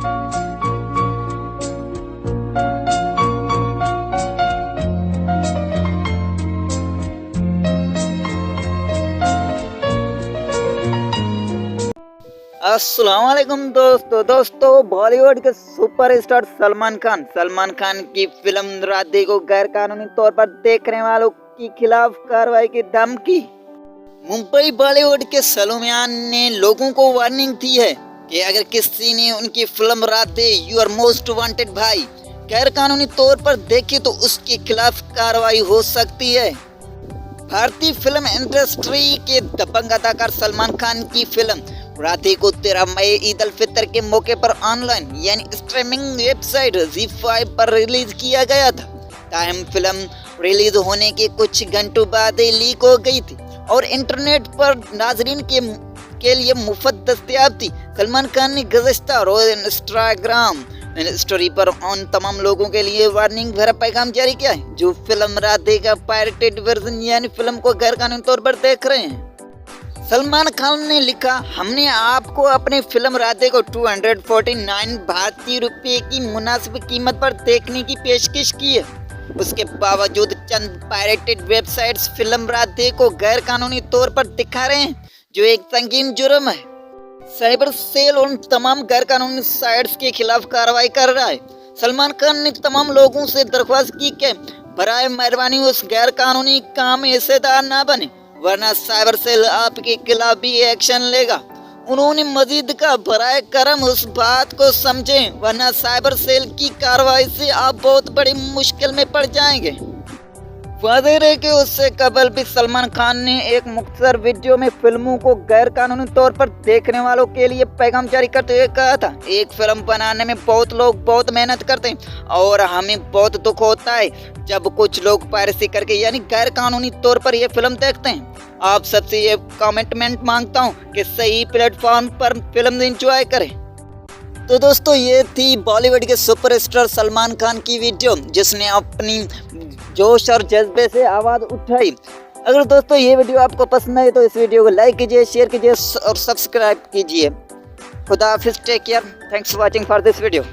अस्सलाम वालेकुम दोस्तों बॉलीवुड के सुपरस्टार सलमान खान की फिल्म राधे को गैर कानूनी तौर पर देखने वालों के खिलाफ कार्रवाई की धमकी। मुंबई बॉलीवुड के सलमान ने लोगों को वार्निंग दी है कि अगर किसी ने उनकी film Radhe your most wanted Bhai गैर कानूनी तौर पर देखी तो उसके खिलाफ कार्रवाई हो सकती है। भारतीय फिल्म इंडस्ट्री के दबंग अदाकार सलमान खान की फिल्म राधे को 13 मई ईद उल फितर के मौके पर ऑनलाइन यानी स्ट्रीमिंग वेबसाइट ZEE5 पर रिलीज किया गया था। ताहम फिल्म रिलीज होने के कुछ घंटों बाद ही लीक हो गई थी और इंटरनेट पर नाजरीन के लिए मुफ्त दस्तयाब थी। सलमान खान ने गुज़श्ता रोज इंस्टाग्राम स्टोरी पर उन तमाम लोगों के लिए वार्निंग भरा पैगाम जारी किया है जो फिल्म राधे का पायरेटेड वर्जन यानी फिल्म को गैर कानूनी तौर पर देख रहे हैं। सलमान खान ने लिखा, हमने आपको अपनी फिल्म राधे को 249 भारतीय रुपये की मुनासिब कीमत पर देखने की पेशकश की है। उसके बावजूद चंद पायरेटेड वेबसाइट्स फिल्म राधे को गैर कानूनी तौर पर दिखा रहे हैं जो एक संगीन जुर्म है। साइबर सेल उन तमाम गैर कानूनी साइट्स के खिलाफ कार्रवाई कर रहा है। सलमान खान ने तमाम लोगों से दरख्वास्त की कि बराए मेहरबानी उस गैर कानूनी काम में हिस्सेदार न बने वरना साइबर सेल आपके खिलाफ भी एक्शन लेगा। उन्होंने मजीद कहा, बराए करम उस बात को समझें वरना साइबर सेल की कार्रवाई से आप बहुत बड़ी मुश्किल में पड़ जाएंगे। वाज़ेह है कि उससे कबल भी सलमान खान ने एक मुख्तसर वीडियो में फिल्मों को गैर कानूनी तौर पर देखने वालों के लिए पैगाम जारी करते हुए कहा था, एक फिल्म बनाने में बहुत लोग बहुत मेहनत करते हैं और हमें बहुत दुख होता है जब कुछ लोग पायरेसी करके यानी गैर कानूनी तौर पर यह फिल्म देखते हैं। आप सबसे ये कमिटमेंट मांगता हूँ कि सही प्लेटफॉर्म पर फिल्म एंजॉय करें। तो दोस्तों ये थी बॉलीवुड के सुपरस्टार सलमान खान की वीडियो जिसने अपनी जोश और जज्बे से आवाज़ उठाई। अगर दोस्तों ये वीडियो आपको पसंद आए तो इस वीडियो को लाइक कीजिए, शेयर कीजिए और सब्सक्राइब कीजिए। खुदा हाफिज़, take care, thanks for watching for this video.